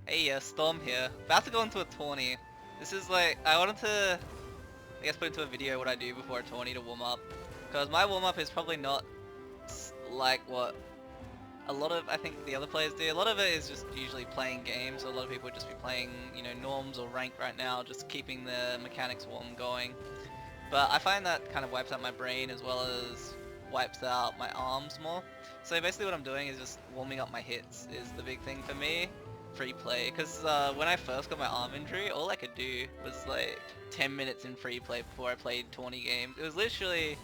Hey, Storm here. About to go into a tourney. This is like, I wanted to, I guess, put into a video what I do before a tourney to warm up. Because my warm up is probably not like what a lot of, I think, the other players do. A lot of it is just usually playing games. So a lot of people would just be playing, you know, norms or ranked right now, just keeping the mechanics warm going. But I find that kind of wipes out my brain as well as wipes out my arms more. So basically what I'm doing is just warming up my hits is the big thing for me. Free play, because when I first got my arm injury, all I could do was like 10 minutes in free play before I played 20 games. It was literally,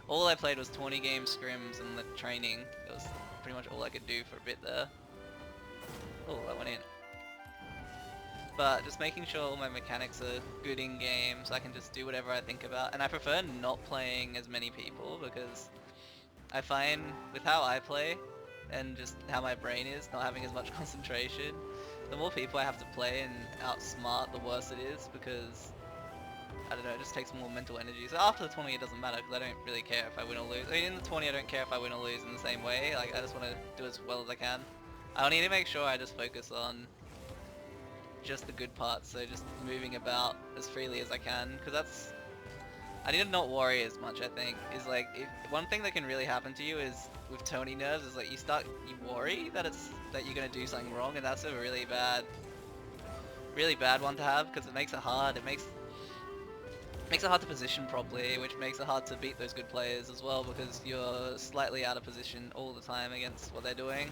all I played was 20 game scrims and the training. It was pretty much all I could do for a bit there. Oh, that went in. But just making sure all my mechanics are good in game so I can just do whatever I think about. And I prefer not playing as many people because I find with how I play and just how my brain is, not having as much concentration, the more people I have to play and outsmart, the worse it is because, I don't know, it just takes more mental energy. So after the 20 it doesn't matter because I don't really care if I win or lose. I mean, in the 20 I don't care if I win or lose in the same way, like I just want to do as well as I can. I need to make sure I just focus on just the good parts, so just moving about as freely as I can, because I need to not worry as much. I think is like, if one thing that can really happen to you is with Tony nerves is like you worry that you're gonna do something wrong, and that's a really bad one to have because it makes it hard. Makes it hard to position properly, which makes it hard to beat those good players as well because you're slightly out of position all the time against what they're doing.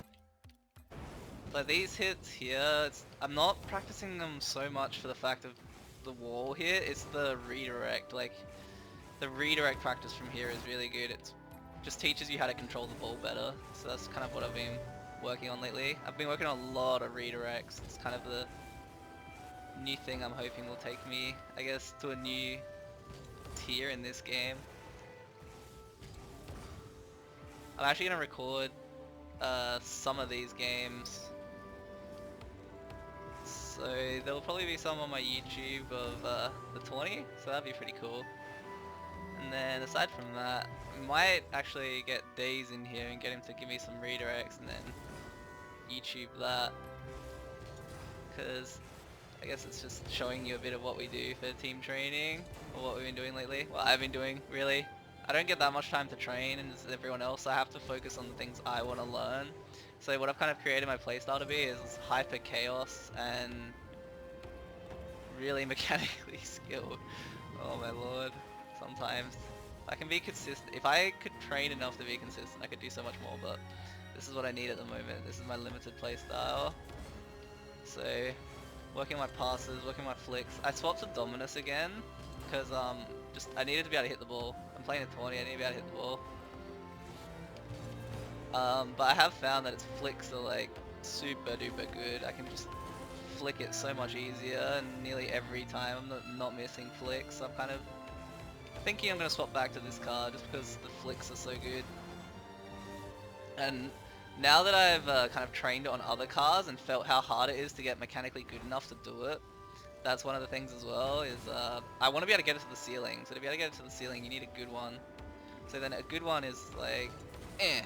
Like these hits here, I'm not practicing them so much for the fact of the wall here, it's the redirect. Like, the redirect practice from here is really good. It just teaches you how to control the ball better. So that's kind of what I've been working on lately. I've been working on a lot of redirects. It's kind of the new thing I'm hoping will take me, I guess, to a new tier in this game. I'm actually going to record some of these games. So there'll probably be some on my YouTube of the tourney, so that'd be pretty cool. And then aside from that, I might actually get Days in here and get him to give me some redirects and then YouTube that. Because I guess it's just showing you a bit of what we do for team training, or what we've been doing lately. Well, I've been doing, really. I don't get that much time to train and as everyone else, I have to focus on the things I want to learn. So what I've kind of created my playstyle to be is hyper chaos and really mechanically skilled. Oh my lord. Sometimes I can be consistent. If I could train enough to be consistent, I could do so much more, but this is what I need at the moment. This is my limited playstyle. So working my passes, working my flicks. I swapped to Dominus again because just I needed to be able to hit the ball. I'm playing a Tourney, I need to be able to hit the ball. But I have found that its flicks are like super duper good. I can just flick it so much easier and nearly every time. I'm not missing flicks. I'm kind of thinking I'm going to swap back to this card just because the flicks are so good. And now that I've kind of trained on other cars and felt how hard it is to get mechanically good enough to do it, that's one of the things as well, is I want to be able to get it to the ceiling. So to be able to get it to the ceiling, you need a good one. So then a good one is like, eh.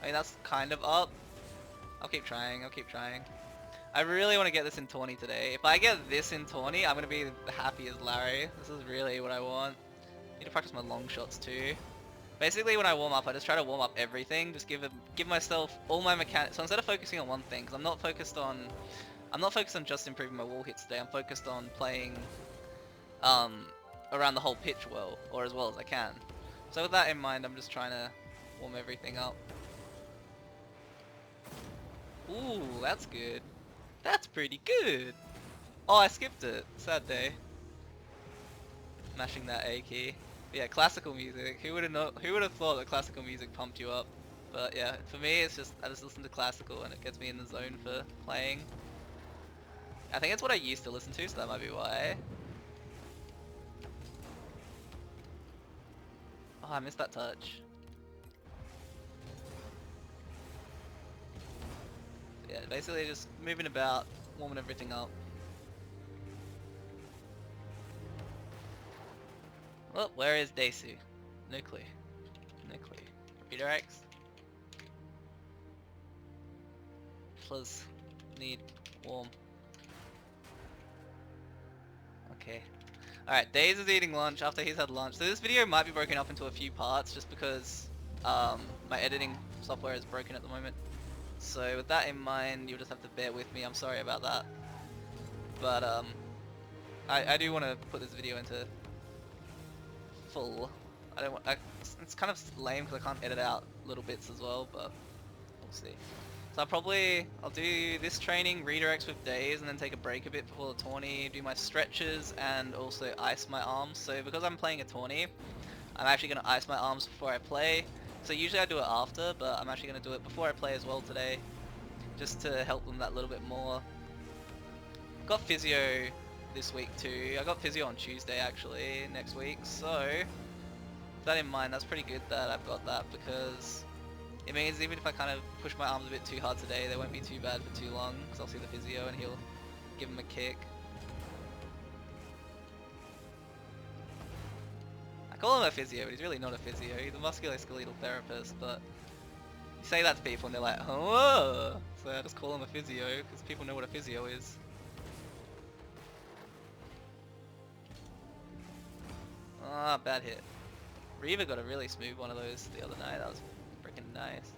I mean, that's kind of up. I'll keep trying, I'll keep trying. I really want to get this in Tourney today. If I get this in Tourney, I'm going to be happy as Larry. This is really what I want. Need to practice my long shots too. Basically when I warm up, I just try to warm up everything, just give myself all my mechanics. So instead of focusing on one thing, because I'm not focused on just improving my wall hits today, I'm focused on playing around the whole pitch well, or as well as I can. So with that in mind, I'm just trying to warm everything up. Ooh, that's good. That's pretty good. Oh, I skipped it. Sad day. Mashing that A key. Yeah, classical music. Who would have thought that classical music pumped you up? But yeah, for me it's just I just listen to classical and it gets me in the zone for playing. I think it's what I used to listen to, so that might be why. Oh, I missed that touch. Yeah, basically just moving about, warming everything up. Well, where is Desu? No clue. No clue. Redirects. Plus, need warm. Okay. Alright, Daze is eating lunch after he's had lunch. So this video might be broken up into a few parts just because my editing software is broken at the moment. So with that in mind, you'll just have to bear with me. I'm sorry about that. But I do want to put this video into full. I don't want. It's kind of lame because I can't edit out little bits as well, but we'll see. So I'll do this training, redirects with Daze, and then take a break a bit before the tourney, do my stretches, and also ice my arms. So because I'm playing a tourney, I'm actually going to ice my arms before I play. So usually I do it after, but I'm actually going to do it before I play as well today, just to help them that little bit more. Got physio this week too. I got physio on Tuesday actually, next week, so with that in mind, that's pretty good that I've got that, because it means even if I kind of push my arms a bit too hard today, they won't be too bad for too long, because I'll see the physio and he'll give him a kick. I call him a physio, but he's really not a physio. He's a musculoskeletal therapist, but you say that to people and they're like, oh, so I just call him a physio, because people know what a physio is. Ah, bad hit. Reaver got a really smooth one of those the other night. That was freaking nice.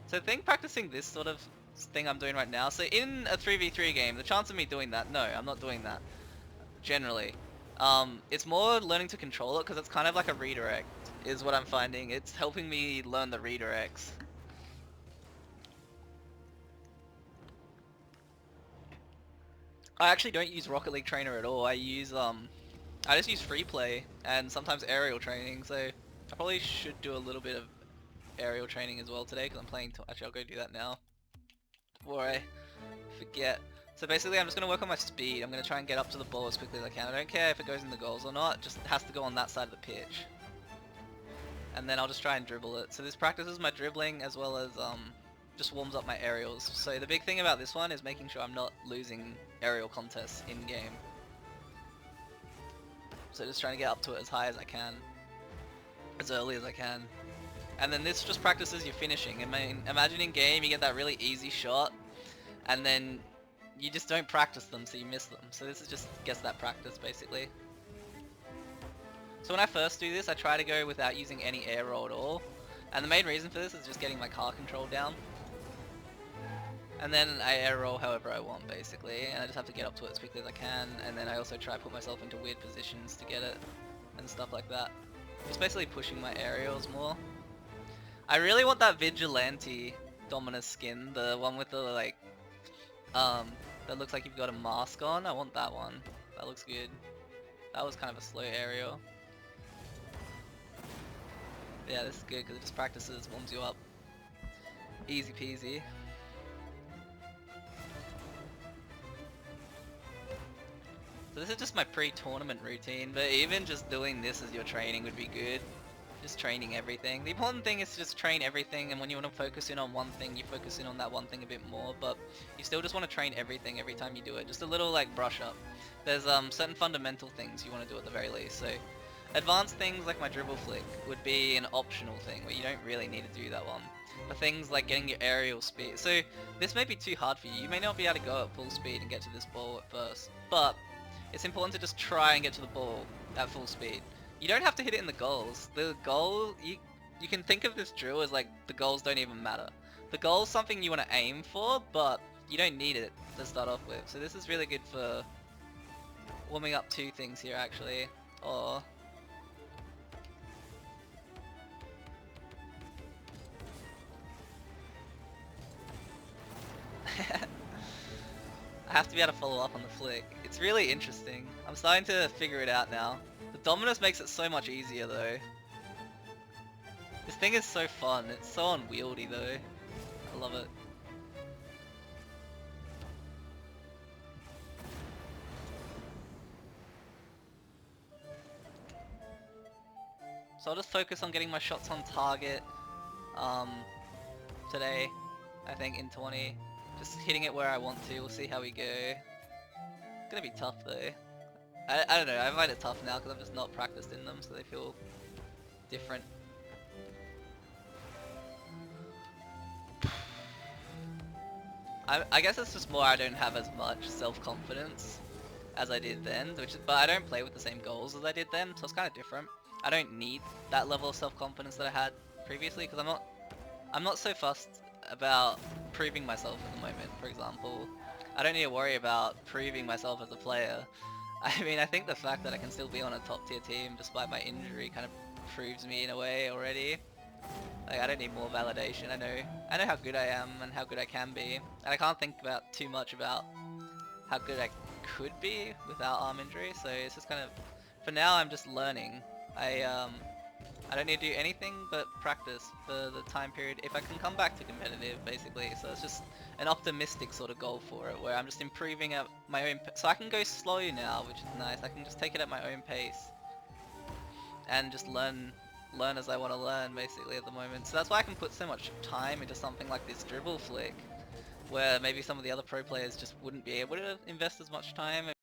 So I think practicing this sort of thing I'm doing right now. So in a 3v3 game, the chance of me doing that, no, I'm not doing that. Generally. It's more learning to control it because it's kind of like a redirect, is what I'm finding. It's helping me learn the redirects. I actually don't use Rocket League Trainer at all. I just use free play and sometimes aerial training, so I probably should do a little bit of aerial training as well today because I'm playing. Actually, I'll go do that now before I forget. So basically, I'm just going to work on my speed. I'm going to try and get up to the ball as quickly as I can. I don't care if it goes in the goals or not, it just has to go on that side of the pitch. And then I'll just try and dribble it. So this practices my dribbling as well as just warms up my aerials. So the big thing about this one is making sure I'm not losing aerial contests in-game. So just trying to get up to it as high as I can, as early as I can. And then this just practices your finishing. I mean, imagine in game you get that really easy shot, and then you just don't practice them, so you miss them. So this is just gets that practice, basically. So when I first do this, I try to go without using any air roll at all. And the main reason for this is just getting my car control down. And then I air roll however I want, basically, and I just have to get up to it as quickly as I can, and then I also try to put myself into weird positions to get it, and stuff like that. Just basically pushing my aerials more. I really want that Vigilante Dominus skin, the one with the, like, that looks like you've got a mask on. I want that one. That looks good. That was kind of a slow aerial. Yeah, this is good, because it just practices, warms you up. Easy peasy. So this is just my pre-tournament routine, but even just doing this as your training would be good. Just training everything. The important thing is to just train everything, and when you want to focus in on one thing, you focus in on that one thing a bit more, but you still just want to train everything every time you do it. Just a little like brush up. There's certain fundamental things you want to do at the very least, so advanced things like my dribble flick would be an optional thing where you don't really need to do that one. But things like getting your aerial speed. So this may be too hard for you. You may not be able to go at full speed and get to this ball at first, but it's important to just try and get to the ball at full speed. You don't have to hit it in the goals. The goal, you can think of this drill as like the goals don't even matter. The goal's something you want to aim for, but you don't need it to start off with. So this is really good for warming up two things here actually. Or I have to be able to follow up on the flick. It's really interesting. I'm starting to figure it out now. The Dominus makes it so much easier though. This thing is so fun. It's so unwieldy though. I love it. So I'll just focus on getting my shots on target today, I think in 20. Just hitting it where I want to, we'll see how we go. It's gonna be tough though. I don't know, I find it tough now because I've just not practiced in them, so they feel different. I guess it's just more I don't have as much self-confidence. as I did then, but I don't play with the same goals as I did then, so it's kind of different. I don't need that level of self-confidence that I had previously because I'm not so fussed about proving myself at the moment. For example, I don't need to worry about proving myself as a player. I mean, I think the fact that I can still be on a top tier team despite my injury kind of proves me in a way already. Like, I don't need more validation. I know how good I am and how good I can be, and I can't think about too much about how good I could be without arm injury. So it's just kind of, for now, I'm just learning. I don't need to do anything but practice for the time period if I can come back to competitive, basically. So it's just an optimistic sort of goal for it, where I'm just improving at my own so I can go slow now, which is nice. I can just take it at my own pace and just learn as I want to learn, basically, at the moment. So that's why I can put so much time into something like this dribble flick, where maybe some of the other pro players just wouldn't be able to invest as much time.